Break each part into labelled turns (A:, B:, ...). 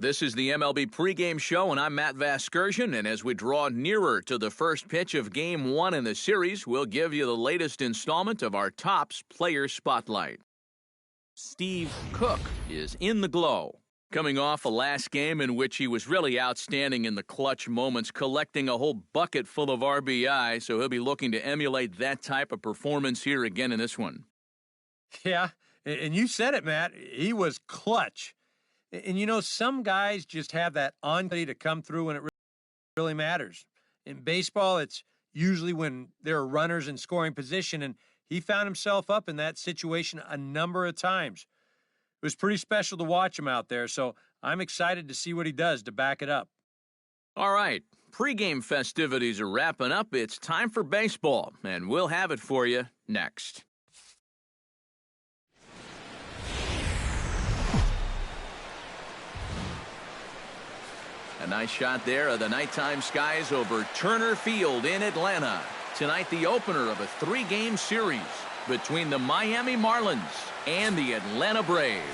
A: This is the MLB pregame show, and I'm Matt Vasgersian, and as we draw nearer to the first pitch of Game 1 in the series, we'll give you the latest installment of our Topps Player Spotlight. Steve Cook is in the glow. Coming off a last game in which he was really outstanding in the clutch moments, collecting a whole bucket full of RBI, so he'll be looking to emulate that type of performance here again in this one.
B: Yeah, and you said it, Matt. He was clutch. And you know, some guys just have that ability to come through when it really matters. In baseball, it's usually when there are runners in scoring position, and he found himself up in that situation a number of times. It was pretty special to watch him out there, so I'm excited to see what he does to back it up.
A: All right, pregame festivities are wrapping up. It's time for baseball, and we'll have it for you next. A nice shot there of the nighttime skies over Turner Field in Atlanta. Tonight, the opener of a 3-game series between the Miami Marlins and the Atlanta Braves.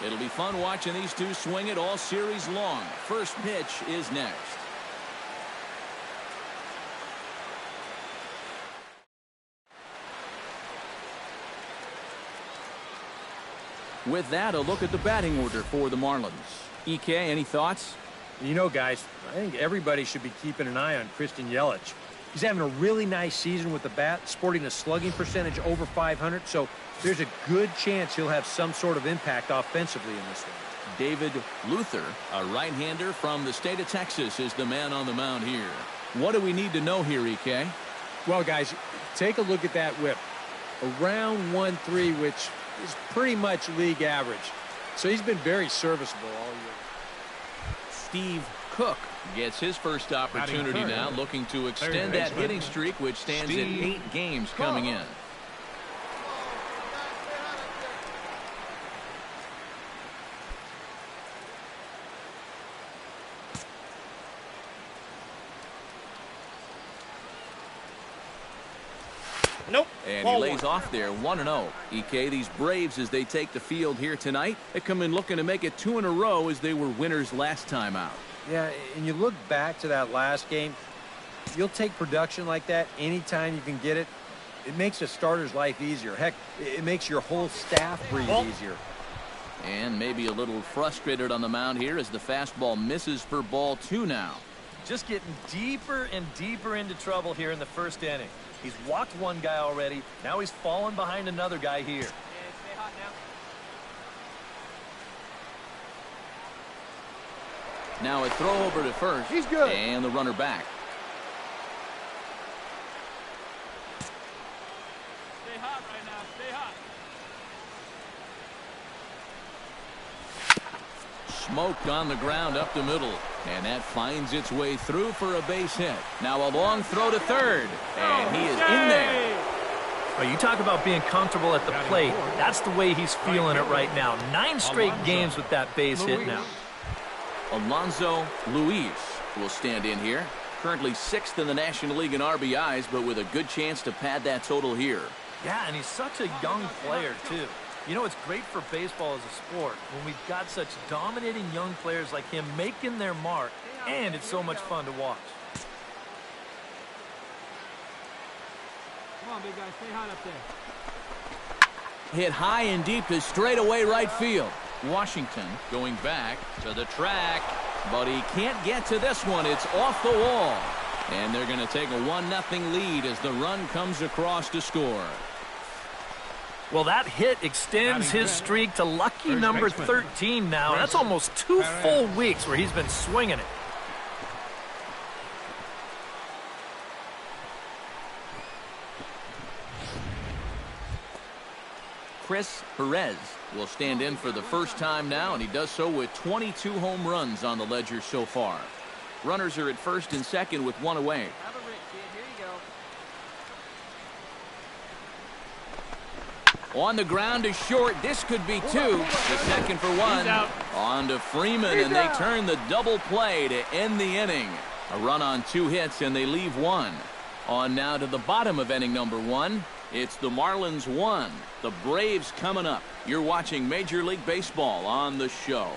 A: It'll be fun watching these two swing it all series long. First pitch is next. With that, a look at the batting order for the Marlins. EK, any thoughts?
B: You know, guys, I think everybody should be keeping an eye on Christian Yelich. He's having a really nice season with the bat, sporting a slugging percentage over 500, so there's a good chance he'll have some sort of impact offensively in this one.
A: David Luther, a right-hander from the state of Texas, is the man on the mound here. What do we need to know here, EK?
B: Well, guys, take a look at that whip. Around 1.3, which is pretty much league average. So he's been very serviceable all year.
A: Steve Cook gets his first opportunity now, looking to extend that hitting streak, which stands at 8 games coming in.
B: Nope.
A: And he lays off there 1-0. EK, these Braves, as they take the field here tonight, they come in looking to make it 2 in a row as they were winners last time out.
B: Yeah, and you look back to that last game, you'll take production like that anytime you can get it. It makes a starter's life easier. Heck, it makes your whole staff breathe easier.
A: And maybe a little frustrated on the mound here as the fastball misses for ball 2 now.
C: Just getting deeper and deeper into trouble here in the first inning. He's walked one guy already. Now he's fallen behind another guy here.
D: Stay hot now.
A: Now a throw over to first.
B: He's good.
A: And the runner back.
D: Stay hot right now. Stay hot.
A: Smoked on the ground up the middle. And that finds its way through for a base hit. Now a long throw to third. And he is in there.
C: Oh, you talk about being comfortable at the plate. That's the way he's feeling it right now. 9 straight games with that base hit now.
A: Alonso Luis will stand in here. Currently 6th in the National League in RBIs, but with a good chance to pad that total here.
C: Yeah, and he's such a young player, too. You know, it's great for baseball as a sport when we've got such dominating young players like him making their mark, and it's so much fun to watch.
D: Come on, big guy. Stay hot up there.
A: Hit high and deep to straightaway right field. Washington going back to the track, but he can't get to this one. It's off the wall. And they're going to take a 1-0 lead as the run comes across to score.
C: Well, that hit extends his streak to lucky number 13 now. That's almost 2 full weeks where he's been swinging it.
A: Chris Perez will stand in for the first time now, and he does so with 22 home runs on the ledger so far. Runners are at first and second with 1 away.
D: Have a rip, kid. Here you go.
A: On the ground is short. This could be 2. The second for 1. On to Freeman, and they turn the double play to end the inning. A run on 2 hits, and they leave 1. On now to the bottom of inning number 1. It's the Marlins 1. The Braves coming up. You're watching Major League Baseball on the show.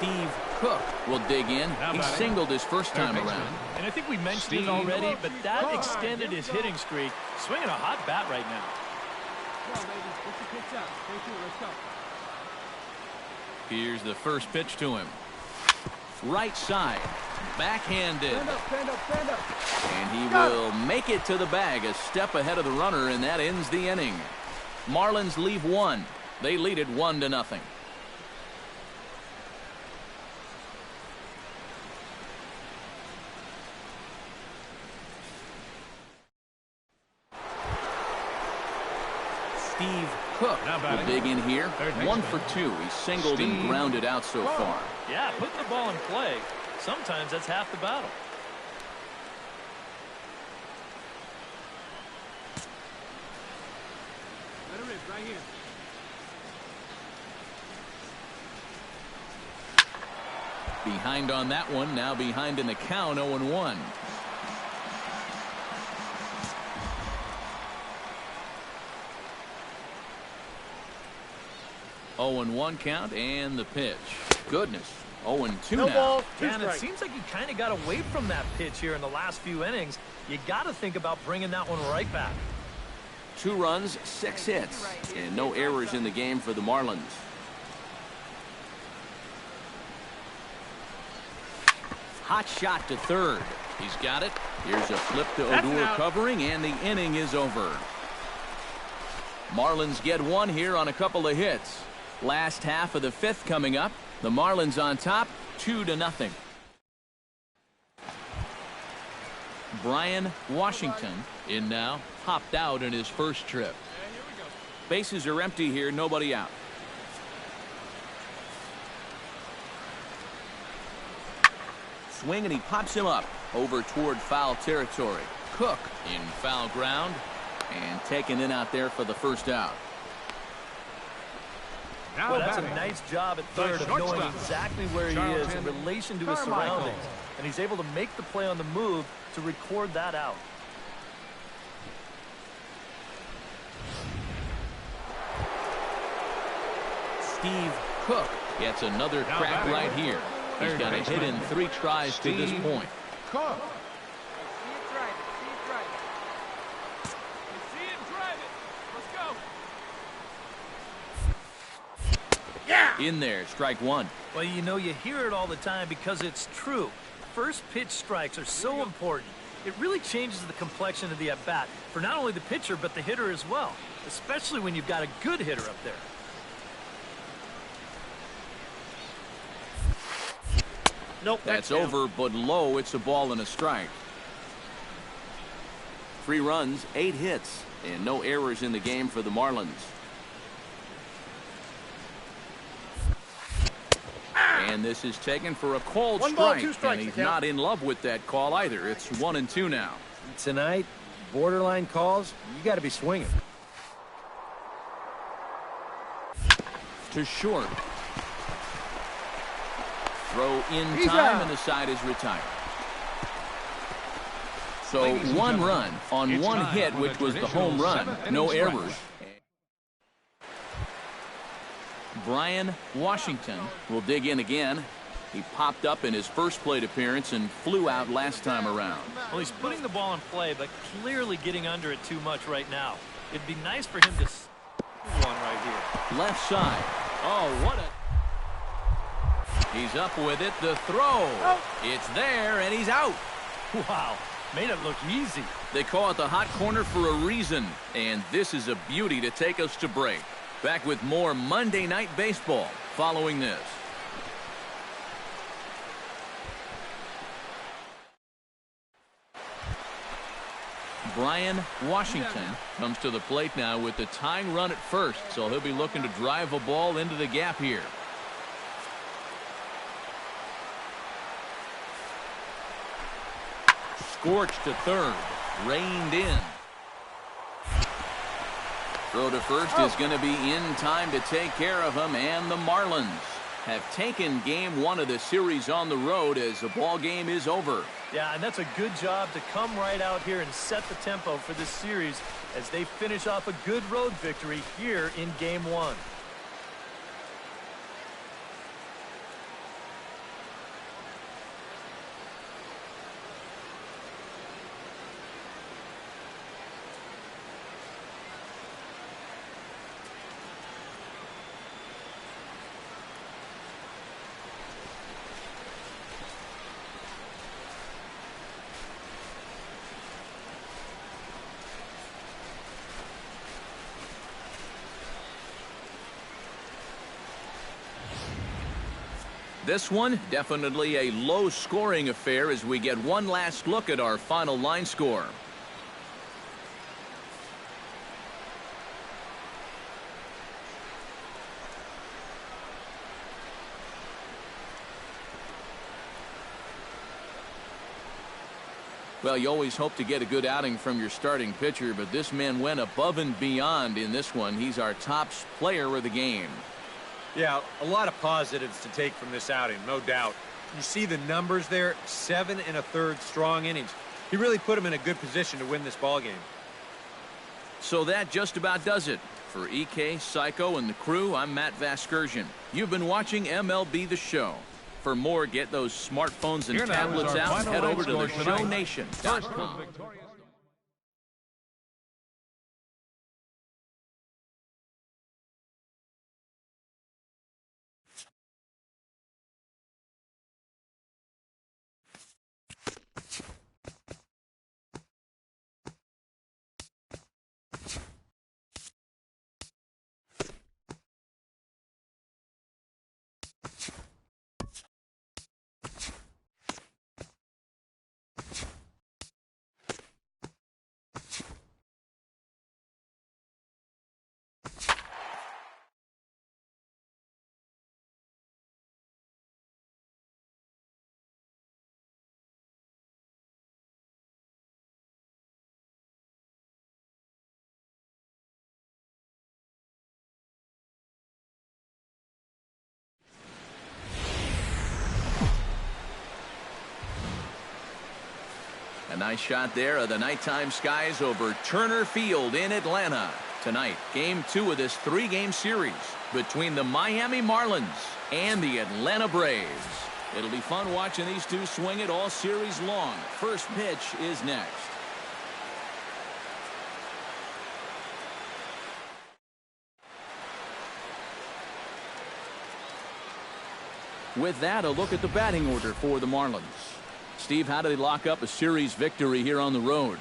A: Steve Cook will dig in. He singled his first time around.
C: And I think we mentioned it already, but that extended his hitting streak. Swinging a hot bat right now.
D: Go, baby. Get your pitch out. Stay true. Let's go.
A: Here's the first pitch to him. Right side. Backhanded.
D: Stand up, stand up, stand up.
A: And he will make it to the bag, a step ahead of the runner, and that ends the inning. Marlins leave one. They lead it 1-0. Steve Cook will dig in here. 1 for 2. He singled and grounded out so far.
C: Yeah, putting the ball in play. Sometimes that's half the battle.
D: Let it rip right here.
A: Behind on that one. Now behind in the count, 0-1. Oh, and 1 count, and the pitch. Goodness, 0-2 now.
C: Ball, and it seems like he kind of got away from that pitch here in the last few innings. You got to think about bringing that one right back.
A: 2 runs, 6 hits, and no errors in the game for the Marlins. Hot shot to third. He's got it. Here's a flip to Odor covering, and the inning is over. Marlins get 1 here on a couple of hits. Last half of the 5th coming up. The Marlins on top, 2-0. Brian Washington in now, popped out in his first trip. Bases are empty here, nobody out. Swing, and he pops him up over toward foul territory. Cook in foul ground and taken in out there for the first out.
C: Well, that's a nice job at third of knowing exactly where he is in relation to his surroundings. And he's able to make the play on the move to record that out.
A: Steve Cook gets another crack right here. He's got a hit in 3 tries to this point.
D: Cook. See it, drive it. See it, drive it. See it, drive it. Let's go.
A: Yeah! In there, strike 1.
C: Well, you know, you hear it all the time because it's true. First pitch strikes are so important. It really changes the complexion of the at-bat for not only the pitcher but the hitter as well, especially when you've got a good hitter up there.
A: Nope. That's over, but low. It's a ball and a strike. 3 runs, 8 hits, and no errors in the game for the Marlins. And this is taken for a called strike, and he's not in love with that call either. It's 1-2 now.
B: Tonight, borderline calls, you got to be swinging.
A: To short. Throw in time, and the side is retired. So 1 run on 1 hit, which was the home run. No errors. Brian Washington will dig in again. He popped up in his first plate appearance and flew out last time around.
C: Well, he's putting the ball in play, but clearly getting under it too much right now. It'd be nice for him to one right here.
A: Left side. Oh, what a... He's up with it. The throw. It's there, and he's out.
C: Wow, made it look easy.
A: They call it the hot corner for a reason, and this is a beauty to take us to break. Back with more Monday Night Baseball following this. Brian Washington comes to the plate now with the tying run at first, so he'll be looking to drive a ball into the gap here. Scorched to third, reined in. Throw to first is going to be in time to take care of him, and the Marlins have taken game 1 of the series on the road as the ball game is over.
C: Yeah, and that's a good job to come right out here and set the tempo for this series as they finish off a good road victory here in game 1.
A: This one, definitely a low-scoring affair as we get one last look at our final line score. Well, you always hope to get a good outing from your starting pitcher, but this man went above and beyond in this one. He's our top player of the game.
B: Yeah, a lot of positives to take from this outing, no doubt. You see the numbers there, 7 1/3 strong innings. He really put him in a good position to win this ball game.
A: So that just about does it. For EK, Psycho, and the crew, I'm Matt Vasgersian. You've been watching MLB The Show. For more, get those smartphones and tablets out and head over to theshownation.com. A nice shot there of the nighttime skies over Turner Field in Atlanta. Tonight, Game 2 of this 3-game series between the Miami Marlins and the Atlanta Braves. It'll be fun watching these two swing it all series long. First pitch is next. With that, a look at the batting order for the Marlins. Steve, how do they lock up a series victory here on the road?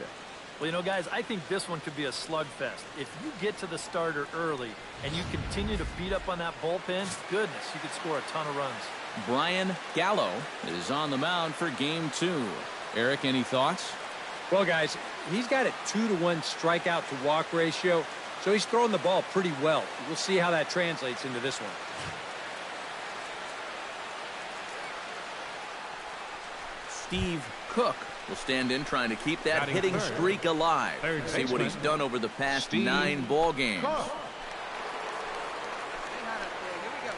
C: Well, you know, guys, I think this one could be a slugfest. If you get to the starter early and you continue to beat up on that bullpen, goodness, you could score a ton of runs.
A: Brian Gallo is on the mound for Game 2. Eric, any thoughts?
B: Well, guys, he's got a 2-to-1 strikeout to walk ratio, so he's throwing the ball pretty well. We'll see how that translates into this one.
A: Steve Cook will stand in trying to keep that hitting streak alive. See what he's done over the past 9 ball games.
D: Hang on up there. Here we go,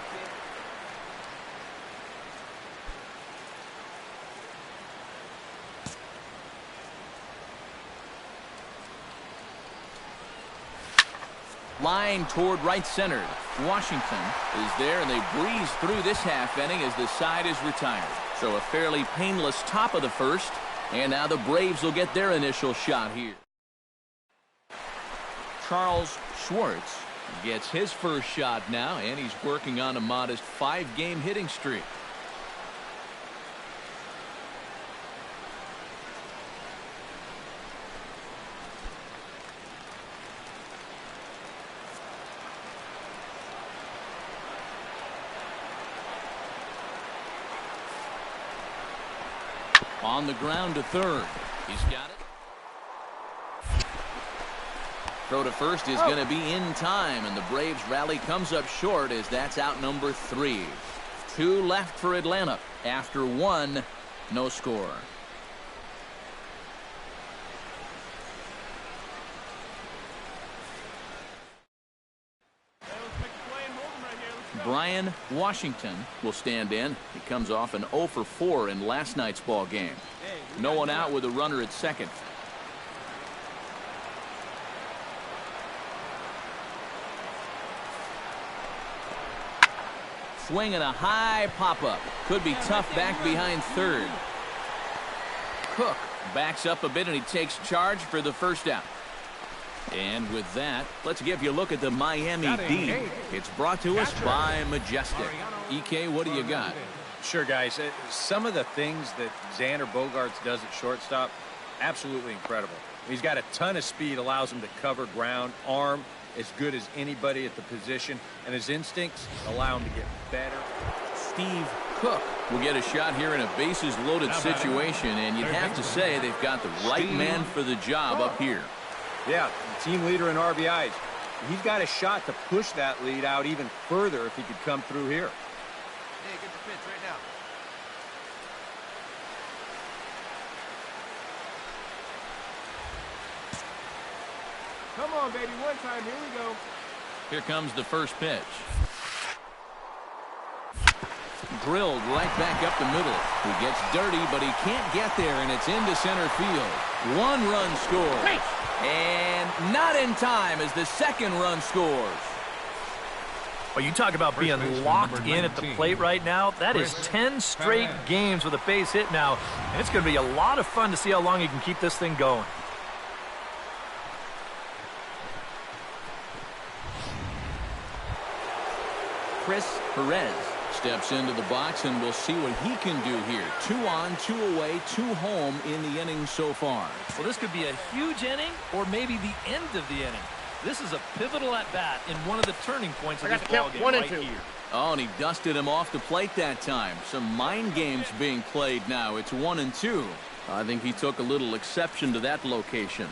D: kid.
A: Line toward right center. Washington is there, and they breeze through this half inning as the side is retired. So a fairly painless top of the first, and now the Braves will get their initial shot here. Charles Schwartz gets his first shot now, and he's working on a modest 5-game hitting streak. On the ground to third. He's got it. Throw to first is going to be in time, and the Braves rally comes up short as that's out number 3. 2 left for Atlanta. After 1, no score. Brian Washington will stand in. He comes off an 0 for 4 in last night's ball game. No one out with a runner at second. Swing and a high pop-up. Could be tough back behind third. Cook backs up a bit and he takes charge for the first out. And with that, let's give you a look at the Miami D. It's brought to us by Majestic. EK, what do you got?
B: Sure, guys. Some of the things that Xander Bogaerts does at shortstop, absolutely incredible. He's got a ton of speed, allows him to cover ground, arm as good as anybody at the position, and his instincts allow him to get better.
A: Steve Cook will get a shot here in a bases-loaded situation, and you'd have to say they've got the right man for the job up here.
B: Yeah, team leader in RBIs. He's got a shot to push that lead out even further if he could come through here.
D: Hey, get the pitch right now. Come on, baby, one time. Here we go.
A: Here comes the first pitch. Drilled right back up the middle. He gets dirty, but he can't get there, and it's into center field. One run scores. And not in time as the second run scores.
C: Well, you talk about being locked in at the plate right now. That is 10 straight games with a base hit now. And it's going to be a lot of fun to see how long he can keep this thing going.
A: Chris Perez steps into the box, and we'll see what he can do here. 2 on, 2 away, 2 home in the inning so far.
C: Well, this could be a huge inning or maybe the end of the inning. This is a pivotal at-bat in one of the turning points of this ballgame right here.
A: Oh, and he dusted him off the plate that time. Some mind games being played now. It's 1-2. I think he took a little exception to that location.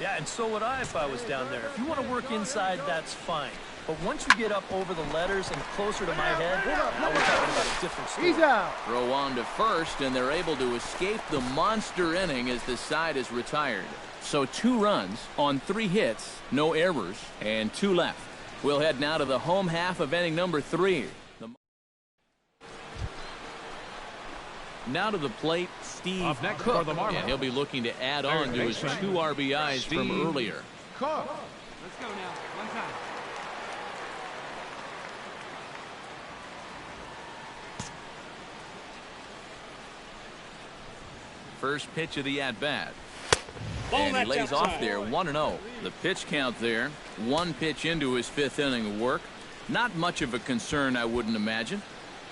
C: Yeah, and so would I if I was down there. If you want to work inside, that's fine. But once you get up over the letters and closer to my head, now we're talking about a different story.
D: He's out.
A: Throw on to first, and they're able to escape the monster inning as the side is retired. So 2 runs on 3 hits, no errors, and 2 left. We'll head now to the home half of inning number 3. Now to the plate, Steve Cook, and he'll be looking to add on to his 2 RBIs from earlier.
D: Cook. Let's go now. One time.
A: First pitch of the at-bat. And he lays off there, 1-0. The pitch count there, 1 pitch into his 5th inning of work. Not much of a concern, I wouldn't imagine.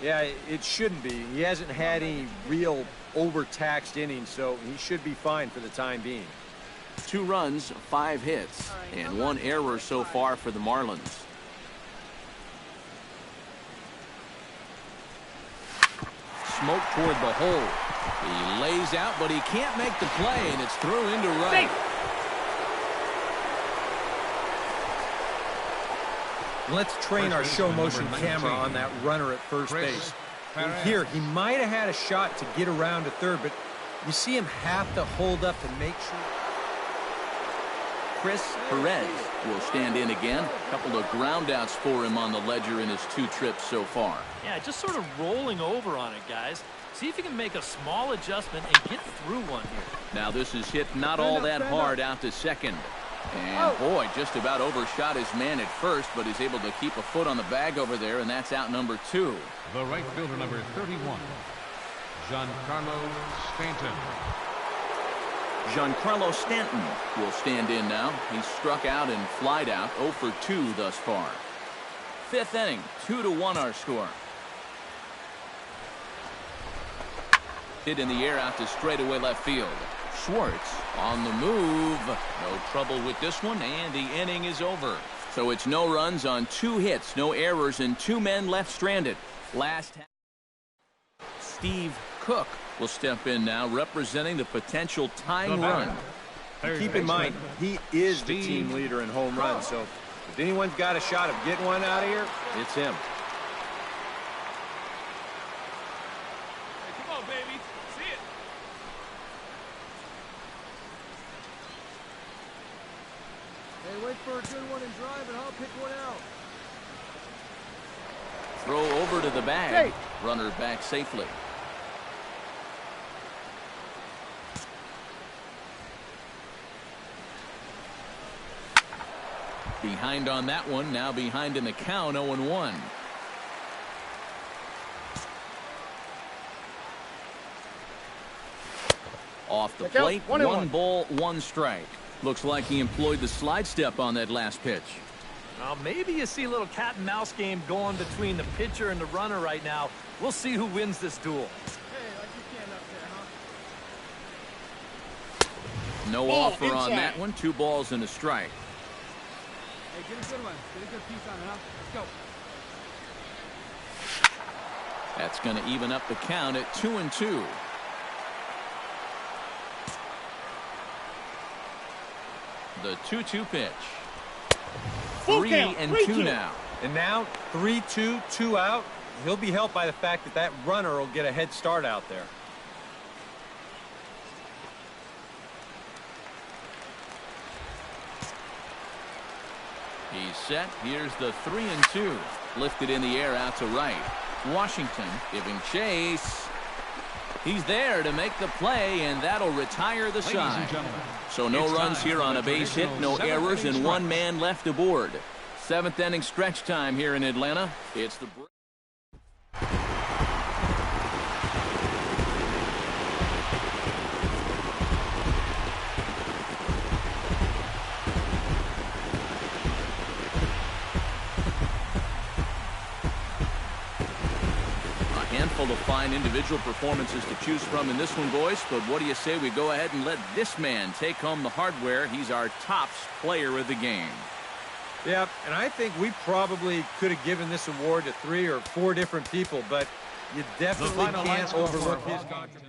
B: Yeah, it shouldn't be. He hasn't had any real overtaxed innings, so he should be fine for the time being.
A: 2 runs, 5 hits, and 1 error so far for the Marlins. Smoke toward the hole. He lays out, but he can't make the play, and it's thrown into right.
B: Let's train our show motion camera on that runner at first base. Here, he might have had a shot to get around to third, but you see him have to hold up to make sure.
A: Chris Perez will stand in again. A couple of groundouts for him on the ledger in his 2 trips so far.
C: Yeah, just sort of rolling over on it, guys. See if you can make a small adjustment and get through one here.
A: Now this is hit not all that hard out to second. And boy, just about overshot his man at first, but he's able to keep a foot on the bag over there, and that's out number 2.
E: The right fielder, number 31, Giancarlo Stanton.
A: Giancarlo Stanton will stand in now. He's struck out and flied out, 0 for 2 thus far. 5th inning, 2-1 our score. Hit in the air out to straightaway left field. Schwartz on the move. No trouble with this one, and the inning is over. So it's no runs on 2 hits, no errors, and 2 men left stranded. Last half. Steve Cook will step in now, representing the potential tying run.
B: Keep in mind, he is the team leader in home runs, so if anyone's got a shot of getting one out of here, it's him.
D: Hey, come on, baby. See it. Hey, wait for a good one and drive, and I'll pick one out.
A: Throw over to the bag. Runner back safely. Behind on that one, now behind in the count, 0-1. Off the plate, 1 ball, 1 strike. Looks like he employed the slide step on that last pitch.
C: Well, maybe you see a little cat and mouse game going between the pitcher and the runner right now. We'll see who wins this duel.
D: Hey, like you stand up there, huh?
A: No offer on that one. 2 balls and a strike.
D: Hey, get a good one. Get a good piece on it, huh? Let's
A: That's going to even up the count at 2-2. The 2-2 pitch. 3-2 now.
B: And now 3-2, 2 out. He'll be helped by the fact that that runner will get a head start out there.
A: He's set. Here's the 3-2. Lifted in the air out to right. Washington giving chase. He's there to make the play, and that'll retire the side. So no runs here on a base hit, no errors, and one man left aboard. Seventh inning stretch time here in Atlanta. It's the handful of fine individual performances to choose from in this one, boys, but what do you say we go ahead and let this man take home the hardware? He's our tops player of the game.
B: Yeah, and I think we probably could have given this award to 3 or 4 different people, but you definitely can't overlook his contribution.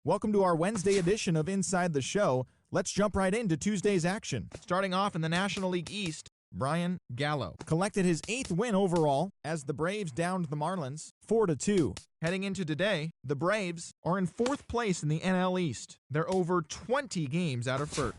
F: Welcome to our Wednesday edition of Inside the Show. Let's jump right into Tuesday's action. Starting off in the National League East, Brian Gallo collected his 8th win overall as the Braves downed the Marlins 4-2. Heading into today, the Braves are in 4th place in the NL East. They're over 20 games out of first.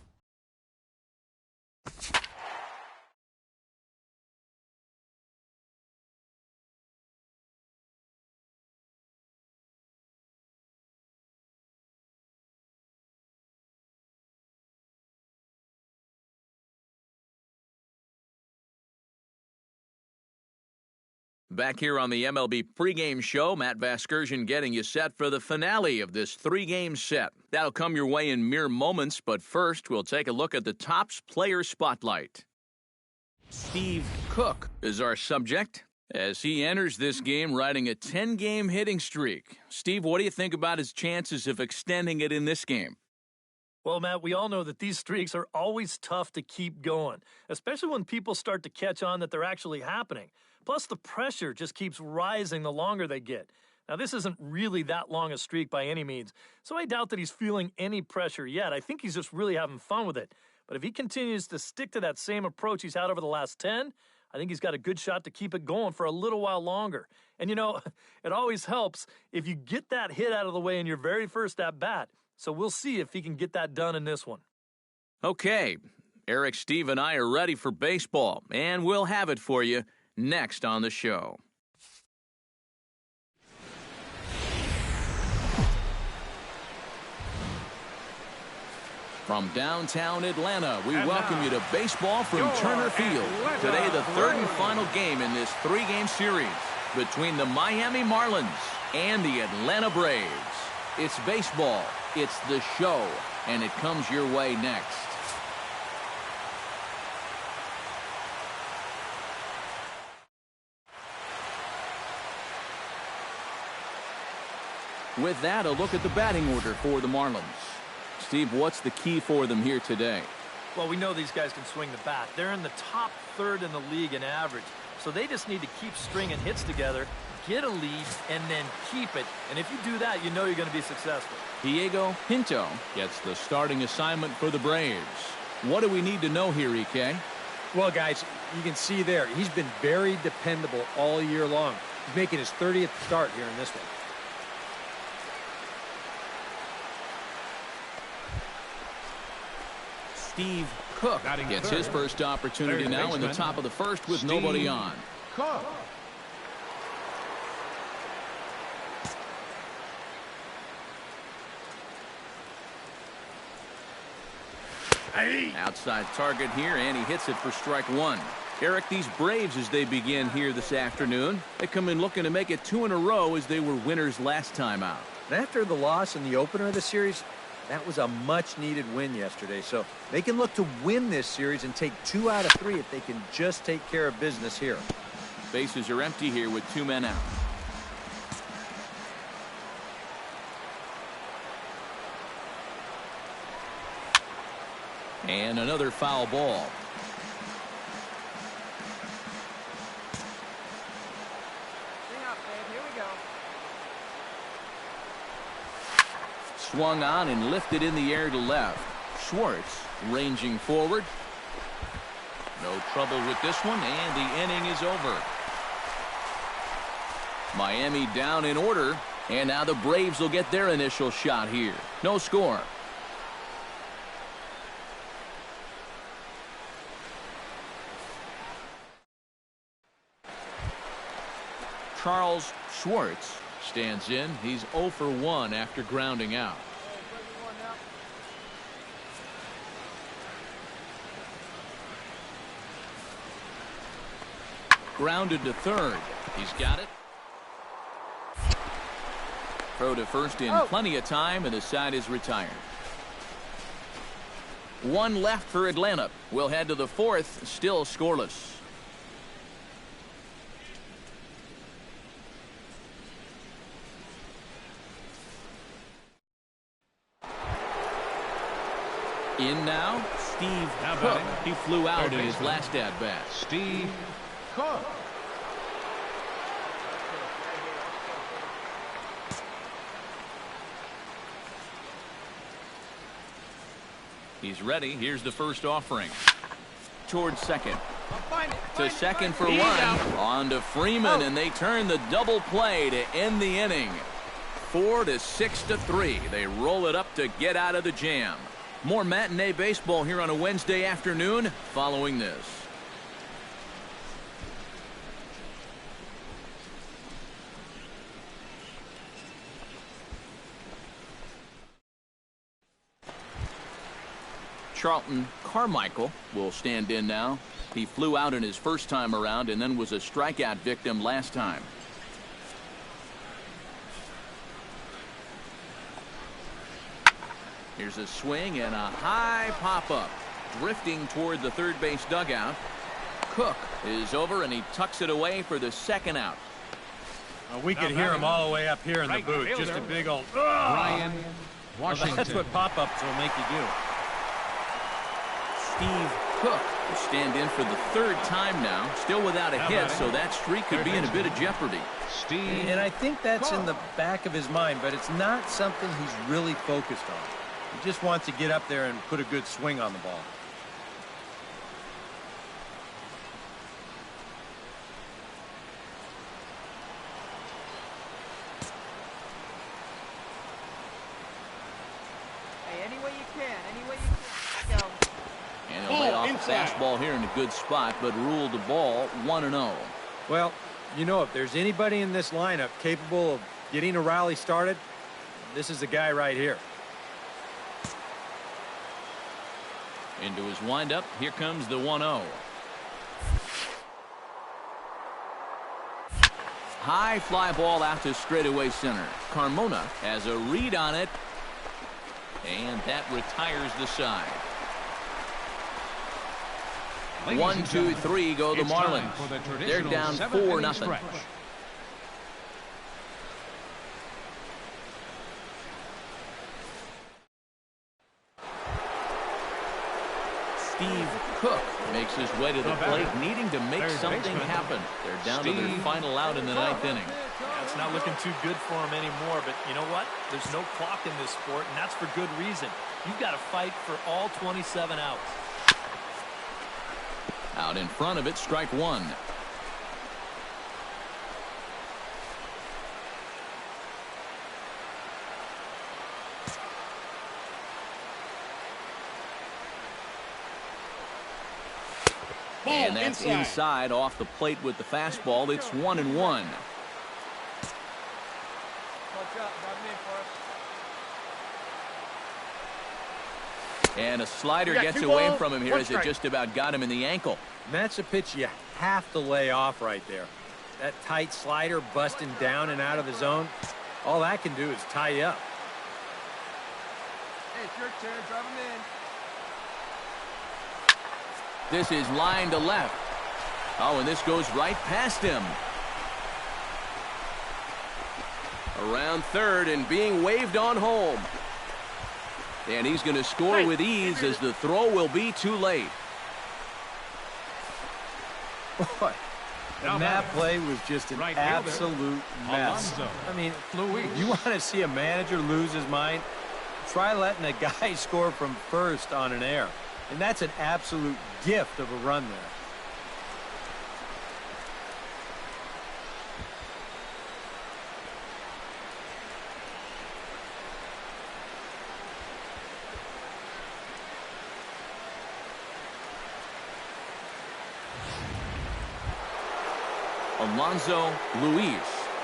A: Back here on the MLB pregame show, Matt Vasgersian getting you set for the finale of this 3-game set. That'll come your way in mere moments, but first we'll take a look at the Topps Player Spotlight. Steve Cook is our subject as he enters this game riding a 10-game hitting streak. Steve, what do you think about his chances of extending it in this game?
C: Well, Matt, we all know that these streaks are always tough to keep going, especially when people start to catch on that they're actually happening. Plus, the pressure just keeps rising the longer they get. Now, this isn't really that long a streak by any means, so I doubt that he's feeling any pressure yet. I think he's just really having fun with it. But if he continues to stick to that same approach he's had over the last 10, I think he's got a good shot to keep it going for a little while longer. And, you know, it always helps if you get that hit out of the way in your very first at-bat. So we'll see if he can get that done in this one.
A: Okay, Eric, Steve, and I are ready for baseball, and we'll have it for you next on the show. From downtown Atlanta, we welcome you to baseball from Turner Field. Today, the third and final game in this 3-game series between the Miami Marlins and the Atlanta Braves. It's baseball, it's the show, and it comes your way next. With that, a look at the batting order for the Marlins. Steve, what's the key for them here today?
C: Well, we know these guys can swing the bat. They're in the top third in the league in average. So they just need to keep stringing hits together, get a lead, and then keep it. And if you do that, you know you're going to be successful.
A: Diego Pinto gets the starting assignment for the Braves. What do we need to know here, EK?
B: Well, guys, you can see there, he's been very dependable all year long. He's making his 30th start here in this one.
A: Steve Cook gets his first opportunity now in the top of the first with nobody on.
E: Cook.
A: Outside target here, and he hits it for strike 1. Eric, these Braves, as they begin here this afternoon, they come in looking to make it 2 in a row as they were winners last time out.
B: And after the loss in the opener of the series, that was a much-needed win yesterday. So they can look to win this series and take 2 out of 3 if they can just take care of business here.
A: Bases are empty here with 2 men out. And another foul ball.
D: Bring up, babe. Here we go.
A: Swung on and lifted in the air to left. Schwartz ranging forward. No trouble with this one, and the inning is over. Miami down in order, and now the Braves will get their initial shot here. No score. Charles Schwartz stands in. He's 0 for 1 after grounding out. Grounded to third. He's got it. Throw to first in plenty of time, and the side is retired. 1 left for Atlanta. We'll head to the 4th, still scoreless. In now, Steve Cook. He flew out in his last at-bat.
E: Steve Cook.
A: He's ready. Here's the first offering. Towards second. To second for 1. On to Freeman, and they turn the double play to end the inning. 4 to 6 to 3. They roll it up to get out of the jam. More matinee baseball here on a Wednesday afternoon following this. Charlton Carmichael will stand in now. He flew out in his first time around and then was a strikeout victim last time. Here's a swing and a high pop-up. Drifting toward the third base dugout. Cook is over, and he tucks it away for the second out.
B: We could hear him all the way up here in the booth. Just a big old...
E: Brian Washington.
B: That's what pop-ups will make you do.
A: Steve Cook will stand in for the 3rd time now. Still without a hit, so that streak could be in a bit of jeopardy.
E: Steve
B: And I think that's in the back of his mind, but it's not something he's really focused on. He just wants to get up there and put a good swing on the ball.
D: Hey, any way you can. Any way you can. Go.
A: And he'll lay off the fastball here in a good spot, but ruled the ball 1-0.
B: Well, you know, if there's anybody in this lineup capable of getting a rally started, this is the guy right here.
A: Into his windup, here comes the 1-0. High fly ball out to straightaway center. Carmona has a read on it, and that retires the side. 1, 2, 3 go the Marlins. They're down 4-0. Steve Cook makes his way to the plate, needing to make something happen. They're down to their final out in the 9th inning.
C: Yeah, it's not looking too good for him anymore, but you know what? There's no clock in this sport, and that's for good reason. You've got to fight for all 27 outs.
A: Out in front of it, strike 1. And that's inside off the plate with the fastball. It's 1-1.
D: Watch out. Drop me in for
A: And a slider gets away from him here as it
D: strike.
A: just about got him in the ankle.
B: And that's a pitch you have to lay off right there. That tight slider busting down and out of the zone, all that can do is tie you up.
D: Hey, it's your turn. Drive him in.
A: This is line to left. Oh, and this goes right past him. Around third and being waved on home. And he's going to score with ease as the throw will be too late.
B: Boy, and that play was just an
E: Right fielder,
B: absolute mess.
E: Alonso.
B: I mean,
E: Luis.
B: you want to see a manager lose his mind? Try letting a guy score from first on an error. And that's an absolute gift of a run there.
A: Alonso Luis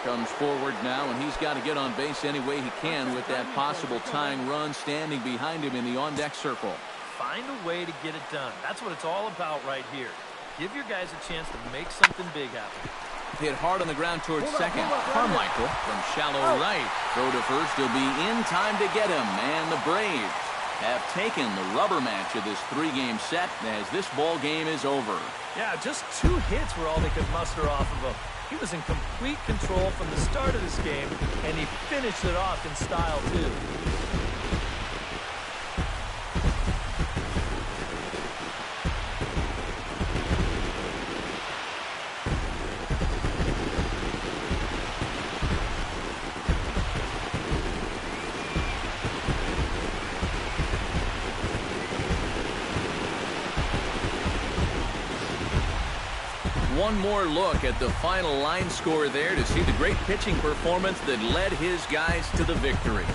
A: comes forward now, and he's got to get on base any way he can with that possible tying run standing behind him in the on-deck circle.
C: Find a way to get it done. That's what it's all about right here. Give your guys a chance to make something big happen.
A: Hit hard on the ground towards second. Carmichael from shallow right. Throw to first. He'll be in time to get him. And the Braves have taken the rubber match of this three-game set as this ball game is over.
C: Yeah, just 2 hits were all they could muster off of him. He was in complete control from the start of this game, and he finished it off in style, too.
A: One more look at the final line score there to see the great pitching performance that led his guys to the victory.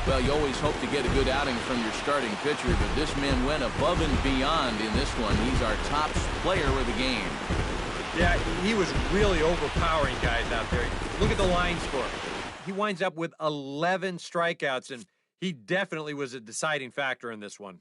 A: Well, you always hope to get a good outing from your starting pitcher, but this man went above and beyond in this one. He's our top player of the game.
B: Yeah, he was really overpowering guys out there. Look at the line score. He winds up with 11 strikeouts, and he definitely was a deciding factor in this one.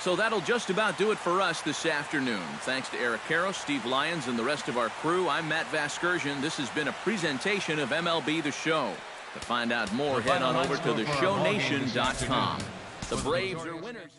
A: So that'll just about do it for us this afternoon. Thanks to Eric Karros, Steve Lyons, and the rest of our crew. I'm Matt Vasgersian. This has been a presentation of MLB The Show. To find out more, head on over to theshownation.com. The Braves are winners.